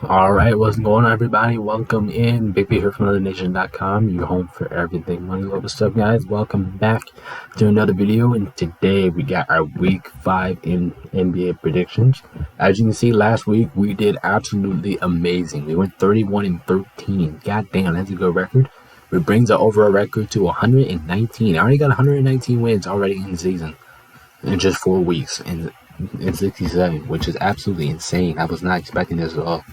Alright, what's going on, everybody? Welcome in. Big B here from AnotherNation.com, your home for everything money. What's up, guys? Welcome back to another video. And today we got our week 5 in NBA predictions. As you can see, last week we did absolutely amazing. We went 31-13. God damn, that's a good record. It brings our overall record to 119. I already got 119 wins already in the season in just 4 weeks. And in 67, which is absolutely insane. I was not expecting this at all.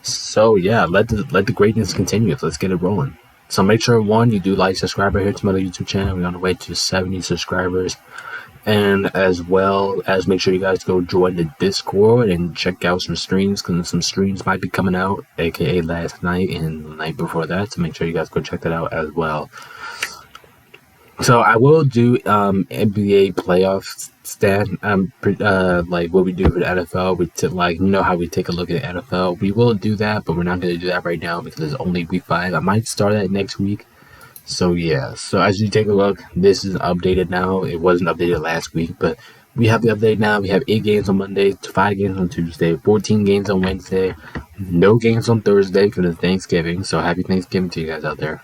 So yeah, let the greatness continue. Let's get it rolling. So make sure, one, you do like, subscribe right here to my YouTube channel. We're on the way to 70 subscribers. And as well as make sure you guys go join the Discord and check out some streams, because some streams might be coming out, aka last night and the night before that. So make sure you guys go check that out as well. So I will do NBA playoff stat, like what we do for the NFL. How we take a look at the NFL. We will do that, but we're not going to do that right now because it's only week 5. I might start that next week. So yeah. So as you take a look, this is updated now. It wasn't updated last week, but we have the update now. We have 8 games on Monday, 5 games on Tuesday, 14 games on Wednesday, no games on Thursday because it's Thanksgiving. So happy Thanksgiving to you guys out there.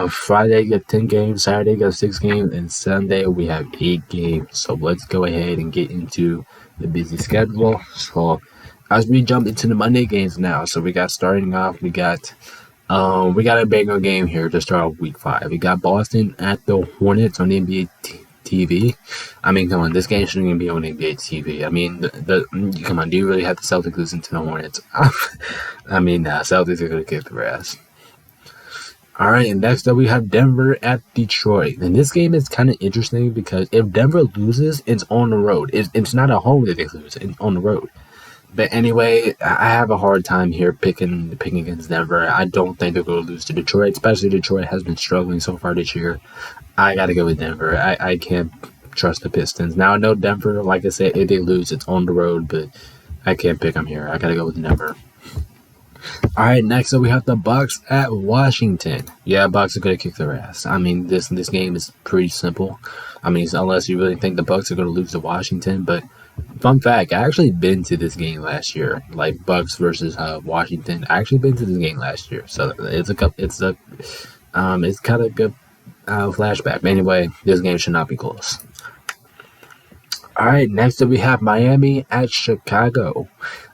Friday got 10 games, Saturday got 6 games, and Sunday we have 8 games. So let's go ahead and get into the busy schedule. So as we jump into the Monday games now, so we got starting off, we got a banger game here to start off week 5. We got Boston at the Hornets on NBA TV. I mean, come on, this game shouldn't even be on NBA TV. I mean, come on, do you really have the Celtics listen to the Hornets? I mean, Celtics are gonna kick their ass. Alright, and next up we have Denver at Detroit. And this game is kind of interesting because if Denver loses, it's on the road. It's not at home that they lose, it's on the road. But anyway, I have a hard time here picking against Denver. I don't think they're going to lose to Detroit, especially Detroit has been struggling so far this year. I got to go with Denver. I can't trust the Pistons. Now, I know Denver, like I said, if they lose, it's on the road, but I can't pick them here. I got to go with Denver. Alright, next up we have the Bucks at Washington. Yeah, Bucks are going to kick their ass. I mean, this game is pretty simple. I mean, unless you really think the Bucks are going to lose to Washington. But fun fact, I actually been to this game last year, like Bucks versus Washington. I actually been to this game last year, so it's kind of good flashback. But anyway, this game should not be close. Alright, next up we have Miami at Chicago.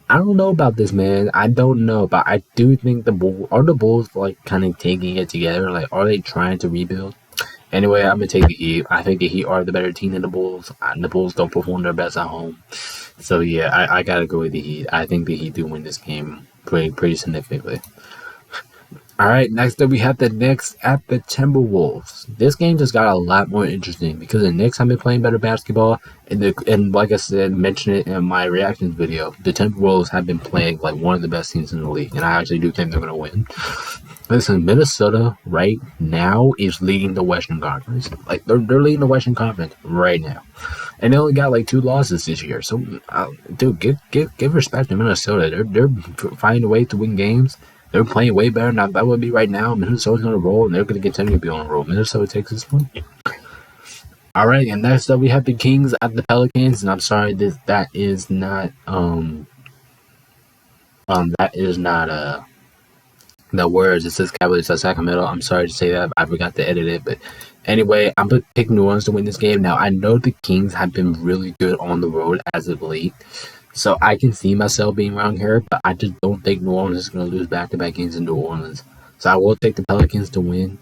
I don't know about this, man. I don't know, but I do think the Bulls like kind of taking it together? Like, are they trying to rebuild? Anyway, I'm gonna take the Heat. I think the Heat are the better team than the Bulls. The Bulls don't perform their best at home, so yeah, I gotta go with the Heat. I think the Heat do win this game pretty significantly. Alright, next up we have the Knicks at the Timberwolves. This game just got a lot more interesting because the Knicks have been playing better basketball, and like I said, mentioned it in my reactions video, the Timberwolves have been playing like one of the best teams in the league, and I actually do think they're going to win. Listen, Minnesota right now is leading the Western Conference. Like, they're leading the Western Conference right now. And they only got like 2 losses this year. So, dude, give respect to Minnesota. They're finding a way to win games. They're playing way better than that would be right now. Minnesota's going to roll, and they're going to continue to be on a roll. Minnesota takes this one. Alright, and next up we have the Kings at the Pelicans, and I'm sorry, that is not the words. It says Cavaliers at Sacramento. I'm sorry to say that. I forgot to edit it, but anyway, I'm going to pick New Orleans to win this game. Now, I know the Kings have been really good on the road as of late, so I can see myself being wrong here, but I just don't think New Orleans is going to lose back-to-back games in New Orleans. So I will take the Pelicans to win,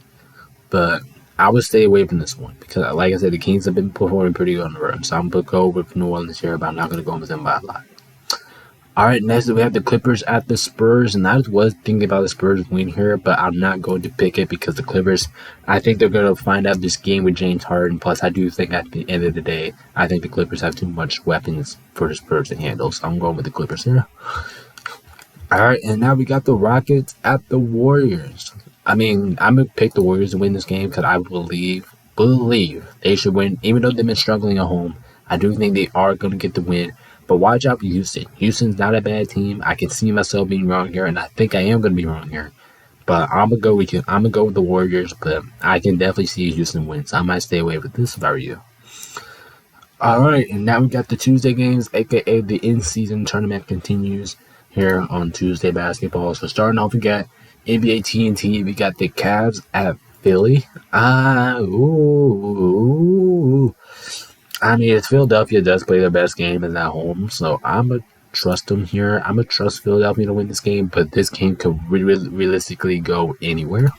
but I would stay away from this one because, like I said, the Kings have been performing pretty good on the road. So I'm going to go with New Orleans here, but I'm not going to go with them by a lot. Alright, next we have the Clippers at the Spurs, and I was thinking about the Spurs win here, but I'm not going to pick it because the Clippers, I think they're going to find out this game with James Harden. Plus, I do think at the end of the day, I think the Clippers have too much weapons for the Spurs to handle, so I'm going with the Clippers here. Alright, and now we got the Rockets at the Warriors. I mean, I'm going to pick the Warriors to win this game because I believe they should win, even though they've been struggling at home. I do think they are going to get the win. But watch out for Houston. Houston's not a bad team. I can see myself being wrong here, and I think I am going to be wrong here. But I'm going to go with you. I'm going to go with the Warriors, but I can definitely see Houston win, so I might stay away with this if I were you. Alright, and now we got the Tuesday games, aka the in-season tournament continues. here on Tuesday basketball. So starting off, we got NBA TNT. We got the Cavs at Philly. I mean, if Philadelphia does play their best game is at home, so I'm going to trust them here. I'm going to trust Philadelphia to win this game, but this game could realistically go anywhere.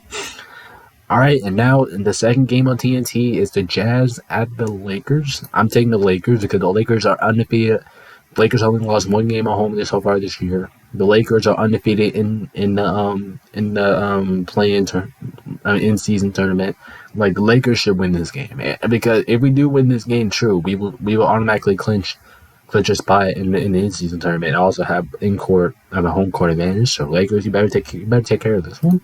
All right, and now the second game on TNT is the Jazz at the Lakers. I'm taking the Lakers because the Lakers are undefeated. The Lakers only lost one game at home so far this year. The Lakers are undefeated in the play-in in season tournament. Like, the Lakers should win this game, because if we do win this game, true, we will automatically clinch a spot in the in-season tournament and also have a home court advantage. So Lakers, you better take care of this one.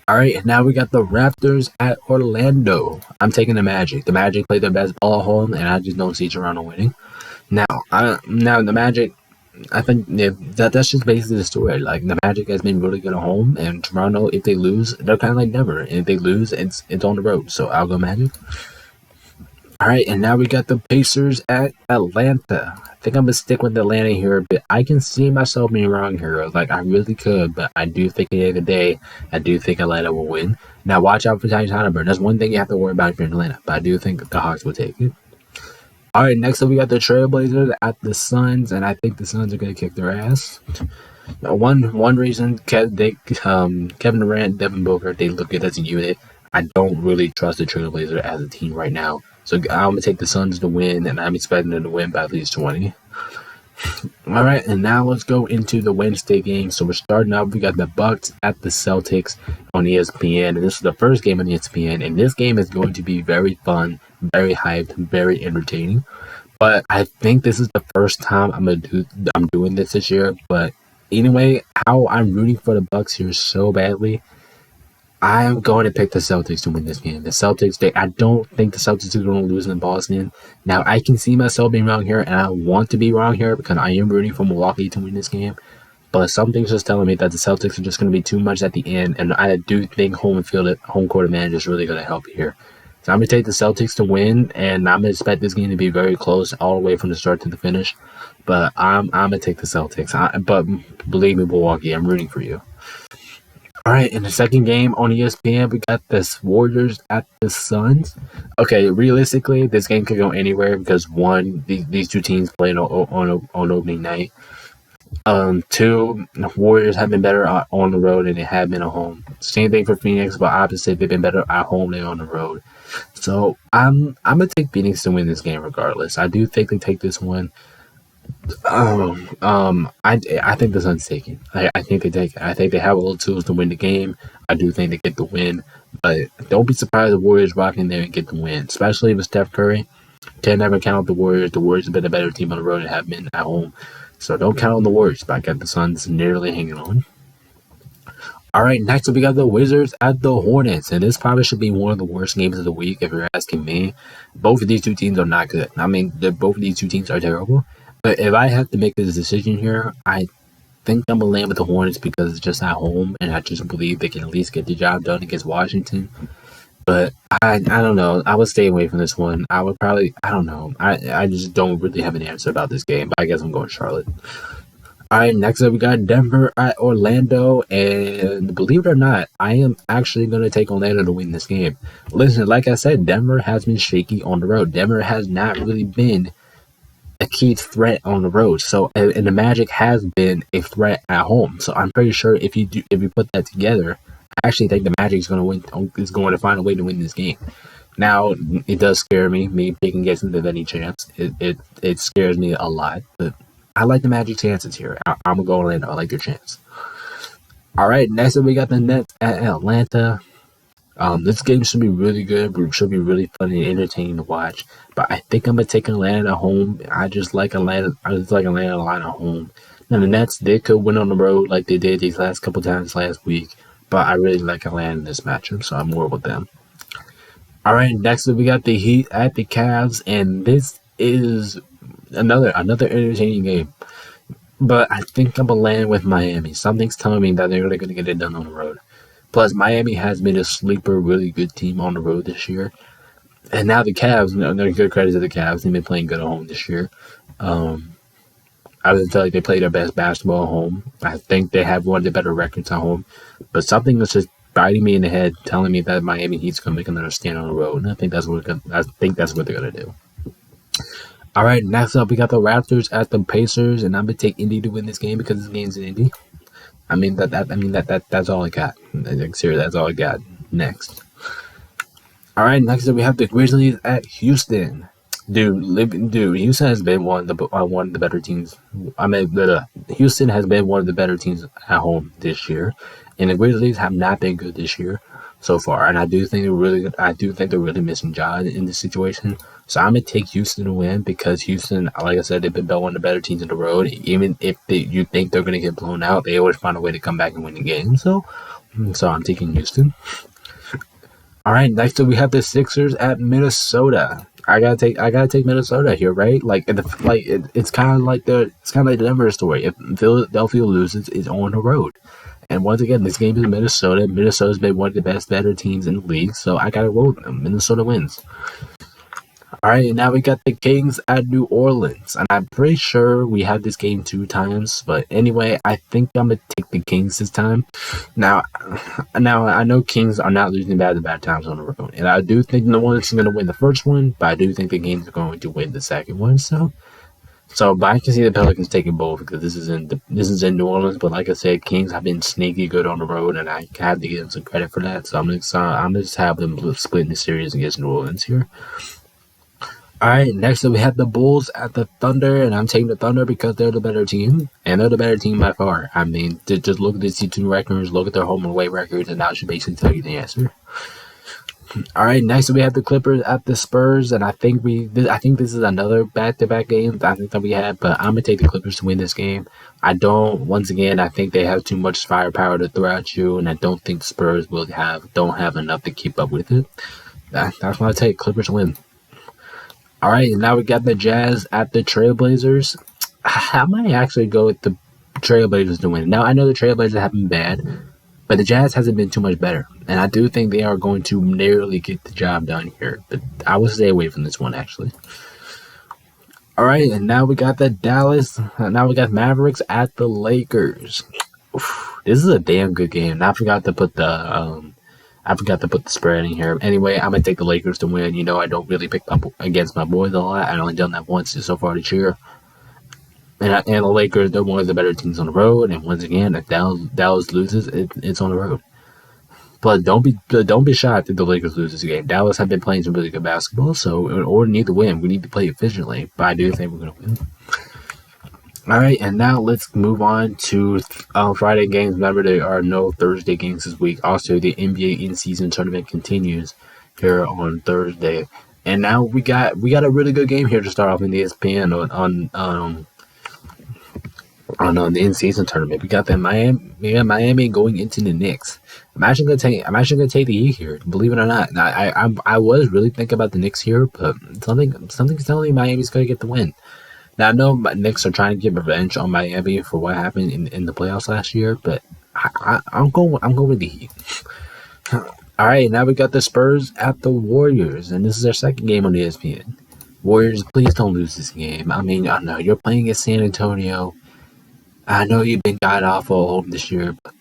All right, now we got the Raptors at Orlando. I'm taking the Magic. The Magic play their best ball at home, and I just don't see Toronto winning. Now the Magic, I think that's just basically the story. Like, the Magic has been really good at home, and Toronto, if they lose, they're kind of like never. And if they lose, it's on the road. So I'll go Magic. All right, and now we got the Pacers at Atlanta. I think I'm going to stick with Atlanta here, but I can see myself being wrong here. Like, I really could, but I do think at the end of the day, I do think Atlanta will win. Now, watch out for Tyrese Haliburton. That's one thing you have to worry about if you're in Atlanta, but I do think the Hawks will take it. All right, next up we got the Trailblazers at the Suns, and I think the Suns are going to kick their ass. One reason, Kevin Durant, Devin Booker, they look good as a unit. I don't really trust the Trailblazers as a team right now. So I'm going to take the Suns to win, and I'm expecting them to win by at least 20. All right, and now let's go into the Wednesday game. So we're starting off. We got the Bucks at the Celtics on ESPN, and this is the first game on ESPN. And this game is going to be very fun, very hyped, very entertaining. But I think this is the first time I'm doing this year. But anyway, how I'm rooting for the Bucks here so badly, I am going to pick the Celtics to win this game. The Celtics, I don't think the Celtics are going to lose in Boston. Now, I can see myself being wrong here, and I want to be wrong here because I am rooting for Milwaukee to win this game. But something's just telling me that the Celtics are just going to be too much at the end, and I do think home court advantage is really going to help here. So I'm going to take the Celtics to win, and I'm going to expect this game to be very close all the way from the start to the finish. But I'm going to take the Celtics. But believe me, Milwaukee, I'm rooting for you. All right, in the second game on ESPN, we got this Warriors at the Suns. Okay, realistically, this game could go anywhere because one, these two teams played on opening night. Two, the Warriors have been better on the road than they have been at home. Same thing for Phoenix, but opposite, they've been better at home than on the road. So I'm gonna take Phoenix to win this game regardless. I do think they take this one. I think the Suns take it. I think they take it. I think they have all the tools to win the game. I do think they get the win, but don't be surprised if the Warriors rock in there and get the win, especially with Steph Curry. Can't never count out the Warriors. The Warriors have been a better team on the road and have been at home, so don't count on the Warriors. But I got the Suns nearly hanging on. All right, next up we got the Wizards at the Hornets, and this probably should be one of the worst games of the week if you're asking me. Both of these two teams are not good. I mean, both of these two teams are terrible. But if I have to make this decision here, I think I'm going to land with the Hornets because it's just at home, and I just believe they can at least get the job done against Washington. But I don't know. I would stay away from this one. I would probably, I don't know. I just don't really have an answer about this game, but I guess I'm going Charlotte. All right, next up we got Denver at Orlando, and believe it or not, I am actually going to take Orlando to win this game. Listen, like I said, Denver has been shaky on the road. Denver has not really been a key threat on the road. So, and the Magic has been a threat at home. So I'm pretty sure if you put that together, I actually think the Magic is going to find a way to win this game. Now, it does scare me picking against them any chance. It scares me a lot, but I like the Magic chances here. I'm gonna go Orlando. I like their chance. All right, next up we got the Nets at Atlanta. This game should be really good. It should be really fun and entertaining to watch. But I think I'm gonna take Atlanta at home. I just like Atlanta a lot at home. Now the Nets, they could win on the road like they did these last couple times last week. But I really like Atlanta in this matchup, so I'm more with them. All right, next up we got the Heat at the Cavs, and this is another entertaining game. But I think I'm gonna land with Miami. Something's telling me that they're really gonna get it done on the road. Plus, Miami has been a sleeper, really good team on the road this year. And now the Cavs, they're good credit to the Cavs. They've been playing good at home this year. I just feel like they play their best basketball at home. I think they have one of the better records at home. But something is just biting me in the head, telling me that Miami Heat's gonna make another stand on the road, and I think that's what they're gonna do. All right, next up we got the Raptors at the Pacers, and I'm gonna take Indy to win this game because this game's in Indy. That's all I got. Like, seriously, that's all I got. Next. All right, next up we have the Grizzlies at Houston. Dude, Houston has been one of the better teams. Houston has been one of the better teams at home this year, and the Grizzlies have not been good this year so far. And I do think they're really missing Ja in this situation. So I'm gonna take Houston to win because Houston, like I said, they've been one of the better teams on the road. Even if you think they're gonna get blown out, they always find a way to come back and win the game. So I'm taking Houston. All right, next up we have the Sixers at Minnesota. I gotta take Minnesota here, right? It's kind of like the Denver story. If Philadelphia loses, it's on the road. And once again, this game is Minnesota. Minnesota's been one of the better teams in the league, so I gotta roll with them. Minnesota wins. All right, and now we got the Kings at New Orleans, and I'm pretty sure we had this game 2 times. But anyway, I think I'm gonna take the Kings this time. Now I know Kings are not losing bad times on the road, and I do think New Orleans is going to win the first one, but I do think the Kings are going to win the second one. But I can see the Pelicans taking both because this is in New Orleans. But like I said, Kings have been sneaky good on the road, and I have to give them some credit for that. So I'm gonna just have them split the series against New Orleans here. All right, next up we have the Bulls at the Thunder, and I'm taking the Thunder because they're the better team, and they're the better team by far. I mean, just look at these two records, look at their home and away records, and that should basically tell you the answer. All right, next up we have the Clippers at the Spurs, and I think this is another back-to-back game I think that we had, but I'm gonna take the Clippers to win this game. I think they have too much firepower to throw at you, and I don't think the Spurs don't have enough to keep up with it. That's why I take Clippers win. All right, and now we got the Jazz at the Trailblazers. I might actually go with the Trailblazers to win. Now, I know the Trailblazers have been bad, but the Jazz hasn't been too much better. And I do think they are going to narrowly get the job done here. But I will stay away from this one, actually. All right, and now we got Mavericks at the Lakers. Oof, this is a damn good game. I forgot to put the spread in here. Anyway, I'm going to take the Lakers to win. You know, I don't really pick up against my boys a lot. I've only done that once so far this year. And the Lakers, they're one of the better teams on the road. And once again, if Dallas loses, it's on the road. But don't be shocked if the Lakers lose this game. Dallas have been playing some really good basketball, so in order to need to win, we need to play efficiently. But I do think we're going to win. All right, and now let's move on to Friday games. Remember, there are no Thursday games this week. Also, the NBA in-season tournament continues here on Thursday, and now we got a really good game here to start off in the ESPN on the in-season tournament. We got Miami going into the Knicks. I'm actually gonna take the Heat here. Believe it or not, I was really thinking about the Knicks here, but something's telling me Miami's gonna get the win. Now, I know Knicks are trying to get revenge on Miami for what happened in the playoffs last year, but I'm going with the Heat. All right, now we got the Spurs at the Warriors, and this is their second game on ESPN. Warriors, please don't lose this game. I mean, I know you're playing against San Antonio. I know you've been god-awful home this year, but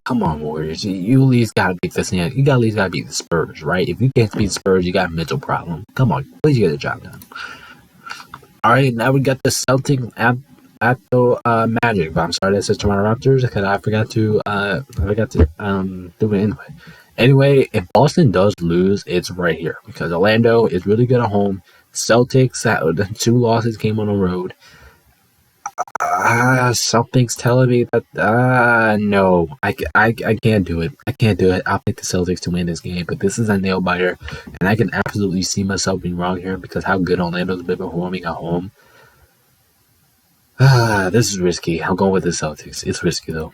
come on, Warriors. You at least got to beat the Spurs, right? If you can't beat the Spurs, you got a mental problem. Come on, please get the job done. All right, now we got the Celtics at the Magic. But I'm sorry, that says Toronto Raptors because I forgot to do it anyway. Anyway, if Boston does lose, it's right here because Orlando is really good at home. Celtics, the 2 losses came on the road. Something's telling me that no, I can't do it. I'll pick the Celtics to win this game, but this is a nail biter, and I can absolutely see myself being wrong here because how good Orlando's been performing at home. This is risky. I'm going with the Celtics. It's risky though.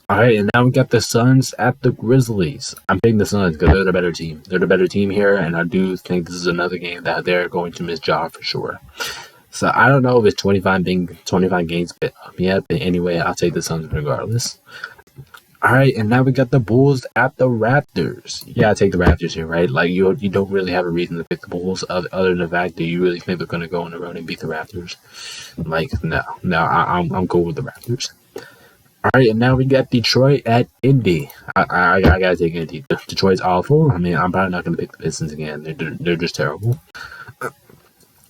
All right, and now we got the Suns at the Grizzlies. I'm picking the Suns because they're the better team. They're the better team here, and I do think this is another game that they're going to miss Ja for sure. So I don't know if it's 25 games yet, but anyway, I'll take the Suns regardless. All right, and now we got the Bulls at the Raptors. You gotta take the Raptors here, right? Like you don't really have a reason to pick the Bulls other than the fact that you really think they're gonna go on the road and beat the Raptors. Like no, I'm cool with the Raptors. All right, and now we got Detroit at Indy. I gotta take Indy. Detroit's awful. I mean, I'm probably not gonna pick the Pistons again. They're just terrible.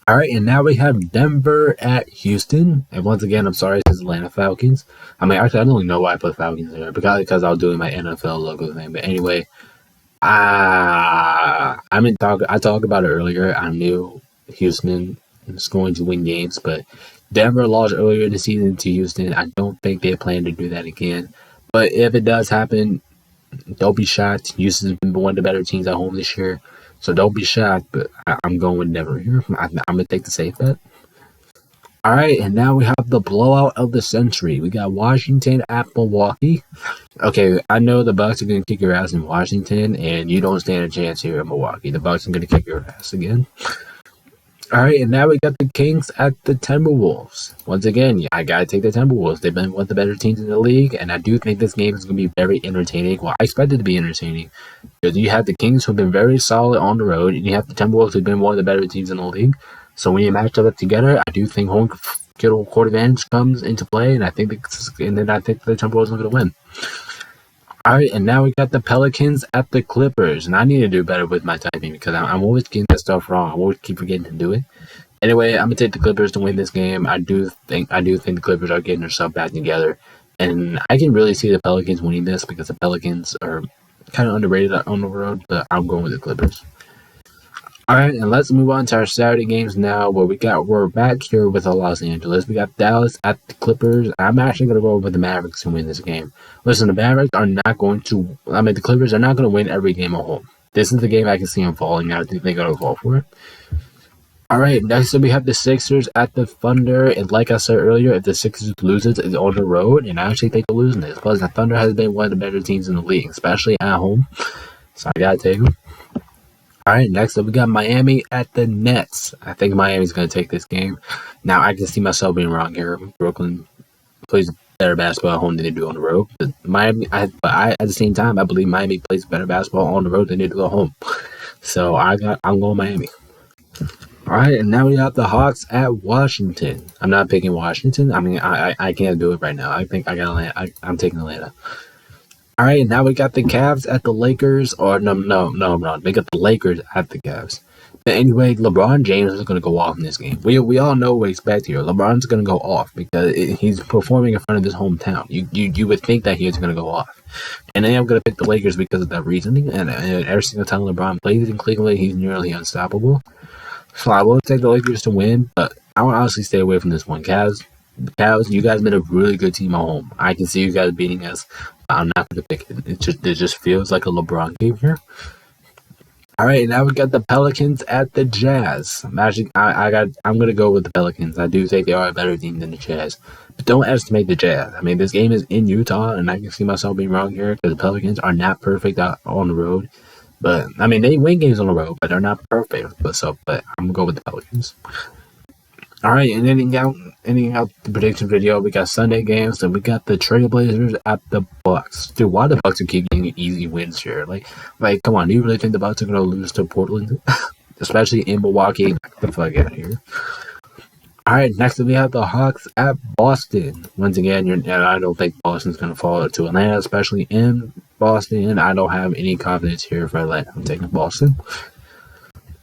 All right, and now we have Denver at Houston. And once again, I'm sorry, it's Atlanta Falcons. I mean, actually, I don't even know why I put Falcons there because I was doing my NFL logo thing. But anyway, I talked about it earlier. I knew Houston was going to win games, but Denver lost earlier in the season to Houston. I don't think they plan to do that again. But if it does happen, don't be shocked. Houston's been one of the better teams at home this year. So don't be shocked, but I'm going with Denver here. I'm going to take the safe bet. All right, and now we have the blowout of the century. We got Washington at Milwaukee. Okay, I know the Bucks are going to kick your ass in Washington, and you don't stand a chance here in Milwaukee. The Bucks are going to kick your ass again. All right, and now we got the Kings at the Timberwolves. Once again, I got to take the Timberwolves. They've been one of the better teams in the league, and I do think this game is going to be very entertaining. Well, I expect it to be entertaining. Because you have the Kings who've been very solid on the road, and you have the Timberwolves who've been one of the better teams in the league. So when you match up together, I do think home court advantage comes into play, and I think the Timberwolves are going to win. All right, and now we got the Pelicans at the Clippers, and I need to do better with my typing because I'm always getting that stuff wrong. I always keep forgetting to do it. Anyway, I'm gonna take the Clippers to win this game. I do think the Clippers are getting their stuff back together, and I can really see the Pelicans winning this because the Pelicans are kind of underrated on the road. But I'm going with the Clippers. All right, and let's move on to our Saturday games now. We're back here with Los Angeles. We got Dallas at the Clippers. I'm actually going to go with the Mavericks to win this game. Listen, the Mavericks are not going to. I mean, the Clippers are not going to win every game at home. This is the game I can see them falling. I think they're going to fall for it. All right, next up we have the Sixers at the Thunder. And like I said earlier, if the Sixers loses, it's on the road. And I actually think they're losing this because the Thunder has been one of the better teams in the league, especially at home. So I got to take them. All right, next up we got Miami at the Nets. I think Miami's going to take this game. Now, I can see myself being wrong here. Brooklyn plays better basketball at home than they do on the road. But at the same time, I believe Miami plays better basketball on the road than they do at home. So I'm going Miami. All right, and now we got the Hawks at Washington. I'm not picking Washington. I mean, I can't do it right now. I think I'm taking Atlanta. All right, now we got the Cavs at the Lakers. Or no, I'm wrong. We got the Lakers at the Cavs. But anyway, LeBron James is going to go off in this game. We all know what we expect here. LeBron's going to go off because he's performing in front of his hometown. You would think that he's going to go off. And then I'm going to pick the Lakers because of that reasoning. And every single time LeBron plays in Cleveland, he's nearly unstoppable. So I will take the Lakers to win, but I will honestly stay away from this one. Cavs, you guys been a really good team at home. I can see you guys beating us. I'm not going to pick it. It just feels like a LeBron game here. All right, now we got the Pelicans at the Jazz. I'm going to go with the Pelicans. I do think they are a better team than the Jazz. But don't estimate the Jazz. I mean, this game is in Utah, and I can see myself being wrong here because the Pelicans are not perfect on the road. But, I mean, they win games on the road, but they're not perfect. But I'm going to go with the Pelicans. All right, and ending out the prediction video, we got Sunday games, and we got the Trailblazers at the Bucks. Dude, why the Bucks are keep getting easy wins here? Like, come on, do you really think the Bucks are going to lose to Portland? Especially in Milwaukee? Get the fuck out of here. All right, next we have the Hawks at Boston. Once again, I don't think Boston's going to fall to Atlanta, especially in Boston. I don't have any confidence here for Atlanta. I'm taking Boston.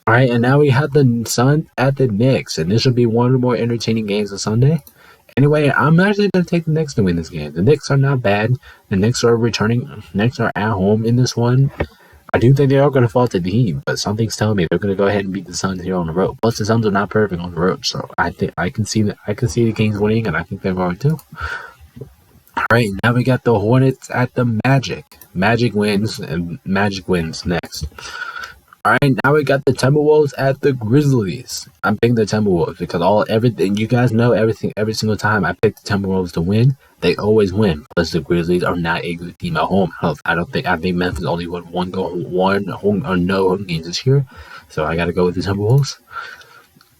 All right, and now we have the Suns at the Knicks, and this should be one of the more entertaining games of Sunday. Anyway, I'm actually going to take the Knicks to win this game. The Knicks are not bad. The Knicks are at home in this one. I do think they are going to fall to the Heat, but something's telling me they're going to go ahead and beat the Suns here on the road. Plus, the Suns are not perfect on the road, so I think I can see the Kings winning, and I think they're going to. All right, now we got the Hornets at the Magic. Magic wins next. All right, now we got the Timberwolves at the Grizzlies. I'm picking the Timberwolves because everything you guys know, every single time I pick the Timberwolves to win, they always win. Plus, the Grizzlies are not a good team at home. I think Memphis only won no home games this year, so I got to go with the Timberwolves.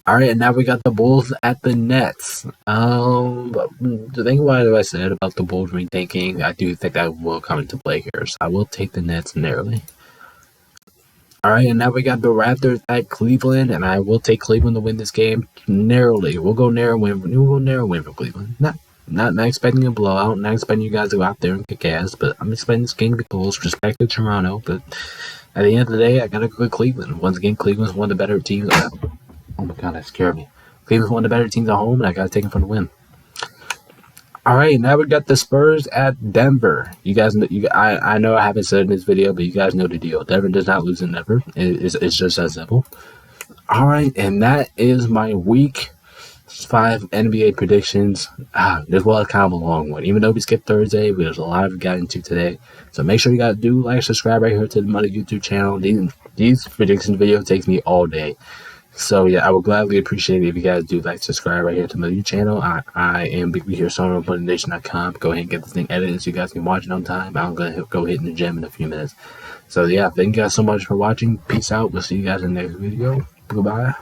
All right, and now we got the Bulls at the Nets. The thing what I said about the Bulls rethinking, I do think that will come into play here. So I will take the Nets narrowly. All right, and now we got the Raptors at Cleveland, and I will take Cleveland to win this game narrowly. We'll go narrow win. We'll go narrow win for Cleveland. Not expecting a blowout. Not expecting you guys to go out there and kick ass, but I'm expecting this game to be close. Respect to Toronto, but at the end of the day, I gotta go with Cleveland. Once again, Cleveland's one of the better teams. Oh my god, that scared me. Cleveland's one of the better teams at home, and I gotta take them for the win. All right, now we got the Spurs at Denver. You guys, I know I haven't said in this video, but you guys know the deal. Denver does not lose in Denver. It's just that simple. All right, and that is my Week 5 NBA predictions. This was kind of a long one, even though we skipped Thursday. There's a lot we got into today, so make sure you guys do like, subscribe right here to the Money YouTube channel. These prediction videos takes me all day. So yeah, I would gladly appreciate it if you guys do like, subscribe right here to my YouTube channel. I am Big B here, SonarMotivation.com. Go ahead and get this thing edited so you guys can watch it on time. I'm gonna go hit in the gym in a few minutes. So yeah, thank you guys so much for watching. Peace out. We'll see you guys in the next video. Goodbye.